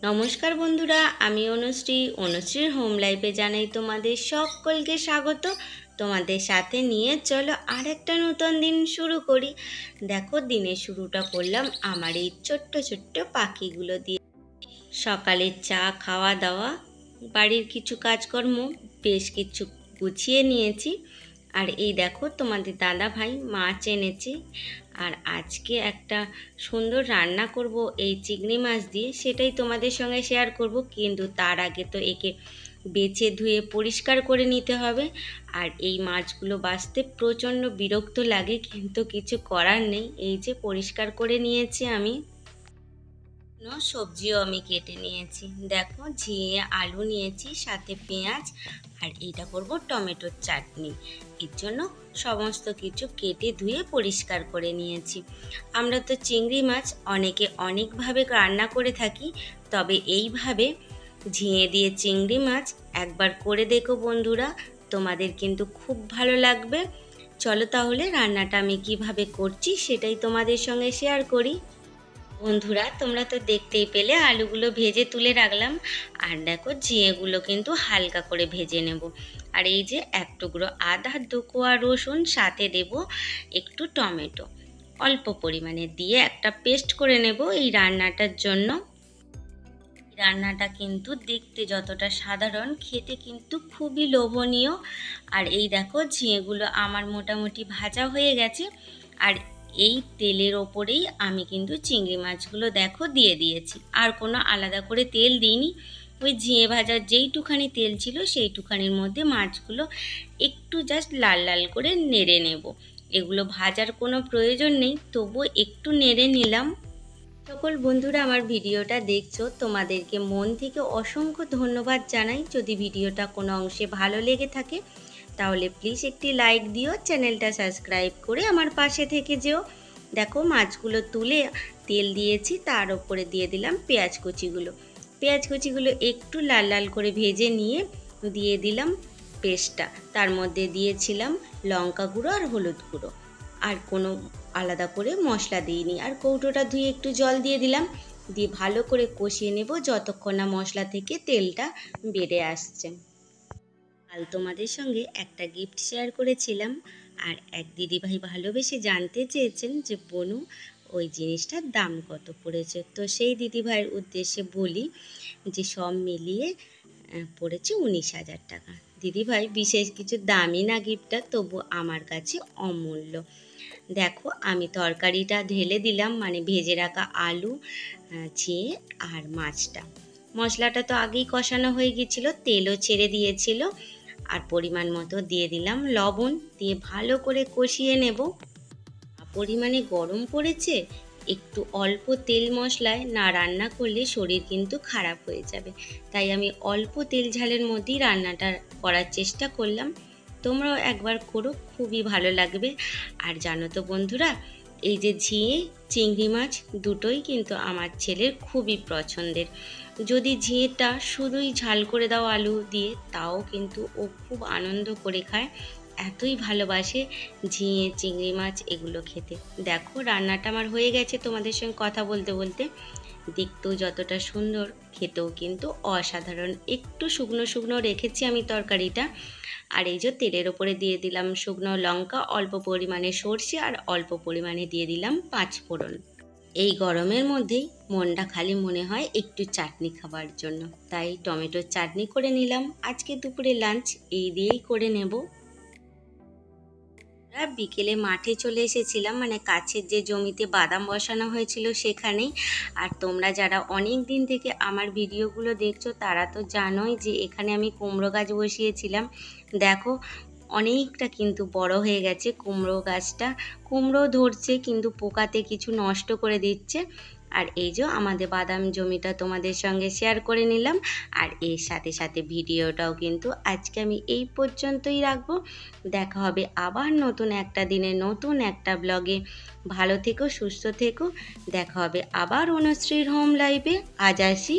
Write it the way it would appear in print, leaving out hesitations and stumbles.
নমস্কার বন্ধুরা, আমি অনুশ্রীর হোম লাইফে জানাই তোমাদের সকলকে স্বাগত। তোমাদের সাথে নিয়ে চলো আরেকটা নতুন দিন শুরু করি। দেখো, দিনের শুরুটা করলাম আমার এই ছোট্ট ছোট্ট পাখিগুলো দিয়ে। সকালে চা, খাওয়া দাওয়া, বাড়ির কিছু কাজকর্ম বেশ কিছু গুছিয়ে নিয়েছি। আর এই দেখো, তোমাদের দাদা ভাই মাছ এনেছে, আর আজকে একটা সুন্দর রান্না করব এই চিংড়ি মাছ দিয়ে, সেটাই তোমাদের সঙ্গে শেয়ার করব। কিন্তু তার আগে তো একে বেছে ধুয়ে পরিষ্কার করে নিতে হবে। আর এই মাছগুলো বাছতে প্রচণ্ড বিরক্ত লাগে, কিন্তু কিছু করার নেই। এই যে পরিষ্কার করে নিয়েছি আমি। সবজিও আমি কেটে নিয়েছি। দেখো, ঝিঙে আলু নিয়েছি, সাথে পেঁয়াজ, আর এইটা করব টমেটোর চাটনি। এর জন্য সমস্ত কিছু কেটে ধুয়ে পরিষ্কার করে নিয়েছি। আমরা তো চিংড়ি মাছ অনেকে অনেকভাবে রান্না করে থাকি, তবে এইভাবে ঝিঙে দিয়ে চিংড়ি মাছ একবার করে দেখো বন্ধুরা, তোমাদের কিন্তু খুব ভালো লাগবে। চলো তাহলে রান্নাটা আমি কিভাবে করছি সেটাই তোমাদের সঙ্গে শেয়ার করি। বন্ধুরা, তোমরা তো দেখতেই পেলে আলুগুলো ভেজে তুলে রাখলাম। আর দেখো, ঝিঙেগুলো কিন্তু হালকা করে ভেজে নেব। আর এই যে এক টুকরো আদা, 2 কোয়া রসুন, সাথে দেব একটু টমেটো, অল্প পরিমাণে দিয়ে একটা পেস্ট করে নেব এই রান্নাটার জন্য। রান্নাটা কিন্তু দেখতে যতটা সাধারণ, খেতে কিন্তু খুবই লোভনীয়। আর এই দেখো, ঝিঙেগুলো আমার মোটামুটি ভাজা হয়ে গেছে। আর এই তেলের ওপরেই আমি কিন্তু চিংড়ি মাছগুলো দেখো দিয়ে দিয়েছি, আর কোনো আলাদা করে তেল দিইনি। ওই ঝিঙে ভাজার যেইটুখানি তেল ছিল সেইটুখানির মধ্যে মাছগুলো একটু জাস্ট লাল লাল করে নেড়ে নেব। এগুলো ভাজার কোনো প্রয়োজন নেই, তবুও একটু নেড়ে নিলাম। সকল বন্ধুরা আমার ভিডিওটা দেখছো, তোমাদেরকে মন থেকে অসংখ্য ধন্যবাদ জানাই। যদি ভিডিওটা কোনো অংশে ভালো লেগে থাকে তাহলে প্লিজ একটি লাইক দিও, চ্যানেলটা সাবস্ক্রাইব করে আমার পাশে থেকে যেও। দেখো, মাছগুলো তুলে তেল দিয়েছি, তার উপরে দিয়ে দিলাম পেঁয়াজ কুচিগুলো একটু লাল লাল করে ভেজে নিয়ে দিয়ে দিলাম পেস্টটা। তার মধ্যে দিয়েছিলাম লঙ্কা গুঁড়ো আর হলুদ গুঁড়ো, আর কোনো আলাদা করে মশলা দিইনি। আর কৌটোটা ধুয়ে একটু জল দিয়ে দিলাম, দিয়ে ভালো করে কষিয়ে নেব যতক্ষণ না মশলা থেকে তেলটা বেড়ে আসছে। কাল তোমাদের সঙ্গে একটা গিফট শেয়ার করেছিলাম, আর এক দিদিভাই ভালোবেসে জানতে চেয়েছেন যে বনু, ওই জিনিসটার দাম কত পড়েছে। তো সেই দিদিভাইয়ের উদ্দেশ্যে বলি যে সব মিলিয়ে পড়েছে 19,000 টাকা। দিদিভাই বিশেষ কিছু দামি না গিফটটা, তবু আমার কাছে অমূল্য। দেখো, আমি তরকারিটা ঢেলে দিলাম, মানে ভেজে রাখা আলু, ঝিঙে আর মাছটা। মশলাটা তো আগেই কষানো হয়ে গিয়েছিল, তেলও ছেড়ে দিয়েছিল। আর পরিমাণ মতো দিয়ে দিলাম লবণ, দিয়ে ভালো করে কষিয়ে নেব। পরিমাণে গরম পড়েছে, একটু অল্প তেল মশলায় না রান্না করলে শরীর কিন্তু খারাপ হয়ে যাবে। তাই আমি অল্প তেল ঝালের মধ্যেই রান্নাটা করার চেষ্টা করলাম। তোমরাও একবার করো, খুবই ভালো লাগবে। আর জানো তো বন্ধুরা, এই যে ঝিঙে চিংড়ি মাছ দুটোই কিন্তু আমার ছেলের খুবই পছন্দের। যদি ঝিঙেটা শুধুই ঝাল করে দাও আলু দিয়ে, তাও কিন্তু ও খুব আনন্দ করে খায়। এতই ভালোবাসে ঝিঙে চিংড়ি মাছ এগুলো খেতে। দেখো, রান্নাটা আমার হয়ে গেছে তোমাদের সঙ্গে কথা বলতে বলতে। দেখতেও যতটা সুন্দর, খেতেও কিন্তু অসাধারণ। একটু শুকনো শুকনো রেখেছি আমি তরকারিটা। আর এই যে তেলের ওপরে দিয়ে দিলাম শুকনো লঙ্কা, অল্প পরিমাণে সর্ষে, আর অল্প পরিমাণে দিয়ে দিলাম 5 ফোড়ন। এই গরমের মধ্যেই মনটা খালি মনে হয় একটু চাটনি খাবার জন্য, তাই টমেটোর চাটনি করে নিলাম। আজকে দুপুরে লাঞ্চ এই দিয়েই করে নেব। বিকেলে মাঠে চলে এসেছিলাম, মানে কাছের যে জমিতে বাদাম বসানো হয়েছিল সেখানেই। আর তোমরা যারা অনেক দিন থেকে আমার ভিডিওগুলো দেখছো তারা তো জানোই যে এখানে আমি কুমড়ো গাছ বসিয়েছিলাম। দেখো, অনেকটা কিন্তু বড় হয়ে গেছে কুমড়ো গাছটা। কুমড়ো ধরছে, কিন্তু পোকাতে কিছু নষ্ট করে দিচ্ছে। আর এই যে আমাদের বাদাম জমিটা তোমাদের সঙ্গে শেয়ার করে নিলাম। আর এর সাথে সাথে ভিডিওটাও কিন্তু আজকে আমি এই পর্যন্তই রাখবো। দেখা হবে আবার নতুন একটা দিনে নতুন একটা ব্লগে। ভালো থেকো, সুস্থ থেকো। দেখা হবে আবার অনুশ্রীর হোম লাইফে। আজ আসি।